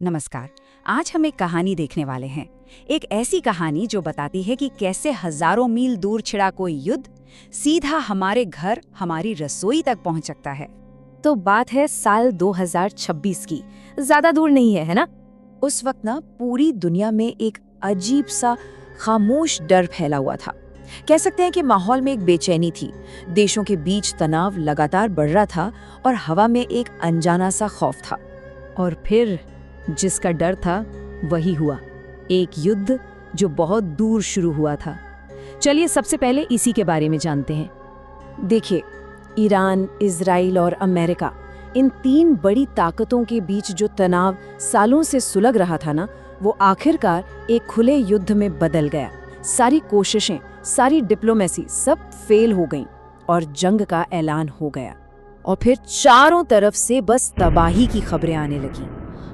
नमस्कार। आज हम एक कहानी देखने वाले हैं। एक ऐसी कहानी जो बताती है कि कैसे हजारों मील दूर छिड़ा कोई युद्ध सीधा हमारे घर, हमारी रसोई तक पहुंच सकता है। तो बात है साल 2026 की। ज्यादा दूर नहीं है ना? उस वक्त ना पूरी दुनिया में एक अजीब सा खामोश डर फैला हुआ था। कह सकते हैं कि माहौल में एक बेचैनी थी। देशों के बीच तनाव लगातार बढ़ रहा था और हवा में एक अनजाना सा खौफ था। और फिर जिसका डर था वही हुआ, एक युद्ध जो बहुत दूर शुरू हुआ था। चलिए सबसे पहले इसी के बारे में जानते हैं। देखिए, ईरान, इजराइल और अमेरिका, इन तीन बड़ी ताकतों के बीच जो तनाव सालों से सुलग रहा था ना, वो आखिरकार एक खुले युद्ध में बदल गया। सारी कोशिशें, सारी डिप्लोमेसी सब फेल हो गईं और जंग का ऐलान हो गया। और फिर चारों तरफ से बस तबाही की खबरें आने लगीं।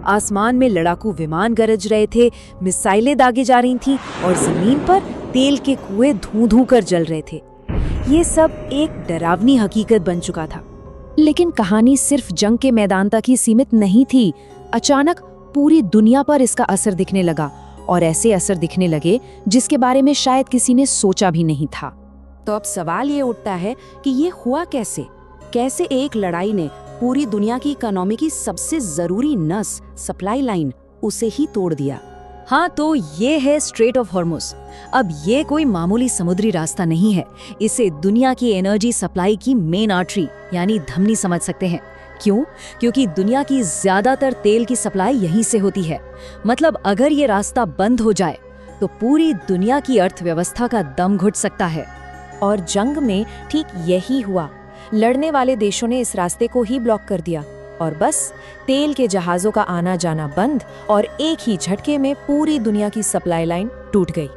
आसमान में लड़ाकू विमान गरज रहे थे, मिसाइलें दागी जा रही थीं और जमीन पर तेल के कुएं धूं-धूं कर जल रहे थे। ये सब एक डरावनी हकीकत बन चुका था। लेकिन कहानी सिर्फ जंग के मैदान तक ही सीमित नहीं थी। अचानक पूरी दुनिया पर इसका असर दिखने लगा, और ऐसे असर दिखने लगे जिसके बारे में शायद किसी ने सोचा भी नहीं था। तो अब सवाल ये उठता है कि ये हुआ कैसे? कैसे एक लड़ाई ने पूरी दुनिया की इकोनॉमी की सबसे जरूरी नस, सप्लाई लाइन, उसे ही तोड़ दिया? हाँ, तो ये है स्ट्रेट ऑफ हॉर्मुज। अब ये कोई मामूली समुद्री रास्ता नहीं है। इसे दुनिया की एनर्जी सप्लाई की मेन आर्टरी यानी धमनी समझ सकते हैं। क्यों? क्योंकि दुनिया की ज्यादातर तेल की सप्लाई यहीं से होती है। मतलब अगर ये रास्ता बंद हो जाए तो पूरी दुनिया की अर्थव्यवस्था का दम घुट सकता है। और जंग में ठीक यही हुआ। लड़ने वाले देशों ने इस रास्ते को ही ब्लॉक कर दिया और बस तेल के जहाजों का आना जाना बंद, और एक ही झटके में पूरी दुनिया की सप्लाई लाइन टूट गई।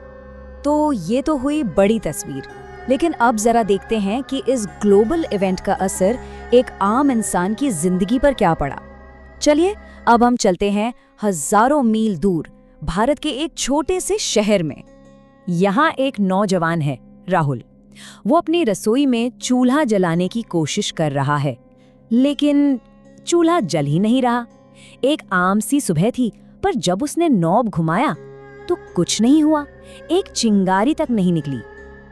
तो ये तो हुई बड़ी तस्वीर। लेकिन अब जरा देखते हैं कि इस ग्लोबल इवेंट का असर एक आम इंसान की जिंदगी पर क्या पड़ा। चलिए अब हम चलते हैं हजारों मील दूर, भारत के एक छोटे से शहर में। यहाँ एक नौजवान है, राहुल। वो अपनी रसोई में चूल्हा जलाने की कोशिश कर रहा है, लेकिन चूल्हा जल ही नहीं रहा। एक आम सी सुबह थी, पर जब उसने नॉब घुमाया तो कुछ नहीं हुआ, एक चिंगारी तक नहीं निकली।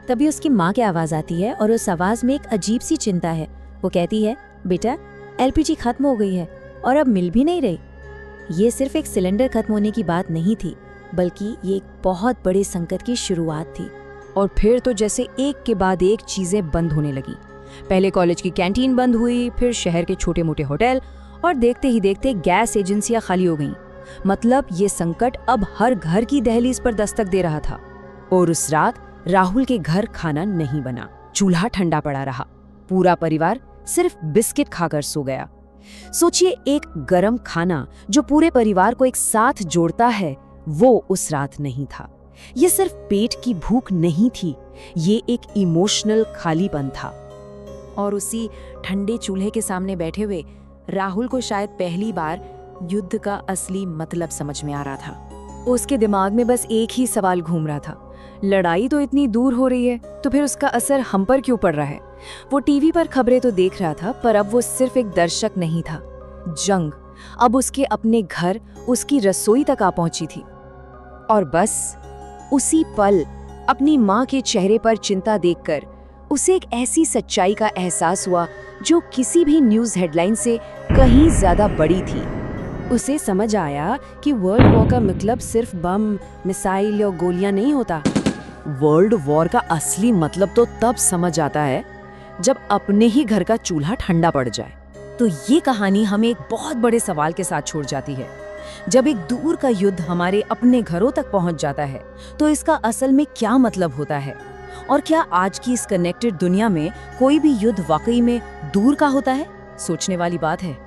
तभी उसकी माँ की आवाज आती है और उस आवाज में एक अजीब सी चिंता है। वो कहती है, बेटा, एलपीजी खत्म हो गई है और अब मिल भी नहीं रही। ये सिर्फ एक सिलेंडर खत्म होने की बात नहीं थी, बल्कि ये एक बहुत बड़े संकट की शुरुआत थी। और फिर तो जैसे एक के बाद एक चीजें बंद होने लगी। पहले कॉलेज की कैंटीन बंद हुई, फिर शहर के छोटे मोटे होटल, और देखते ही देखते गैस एजेंसियां खाली हो गईं। मतलब ये संकट अब हर घर की दहलीज पर दस्तक दे रहा था। और उस रात राहुल के घर खाना नहीं बना, चूल्हा ठंडा पड़ा रहा। पूरा परिवार सिर्फ बिस्किट खाकर सो गया। सोचिए, एक गरम खाना जो पूरे परिवार को एक साथ जोड़ता है, वो उस रात नहीं था। ये सिर्फ पेट की भूख नहीं थी, ये एक इमोशनल खालीपन था। और उसी ठंडे चूल्हे के सामने बैठे हुए राहुल को शायद पहली बार युद्ध का असली मतलब समझ में आ रहा था। उसके दिमाग में बस एक ही सवाल घूम रहा था, लड़ाई तो इतनी दूर हो रही है, तो फिर उसका असर हम पर क्यों पड़ रहा है? वो टीवी पर खबरें तो देख रहा था, पर अब वो सिर्फ एक दर्शक नहीं था। जंग अब उसके अपने घर, उसकी रसोई तक आ पहुंची थी। और बस उसी पल अपनी माँ के चेहरे पर चिंता देखकर उसे एक ऐसी सच्चाई का एहसास हुआ जो किसी भी न्यूज़ हेडलाइन से कहीं ज्यादा बड़ी थी। उसे समझ आया कि वर्ल्ड वॉर का मतलब सिर्फ बम, मिसाइल या गोलियां नहीं होता। वर्ल्ड वॉर का असली मतलब तो तब समझ आता है जब अपने ही घर का चूल्हा ठंडा पड़ जाए। तो ये कहानी हमें एक बहुत बड़े सवाल के साथ छोड़ जाती है। जब एक दूर का युद्ध हमारे अपने घरों तक पहुंच जाता है, तो इसका असल में क्या मतलब होता है? और क्या आज की इस कनेक्टेड दुनिया में कोई भी युद्ध वाकई में दूर का होता है? सोचने वाली बात है।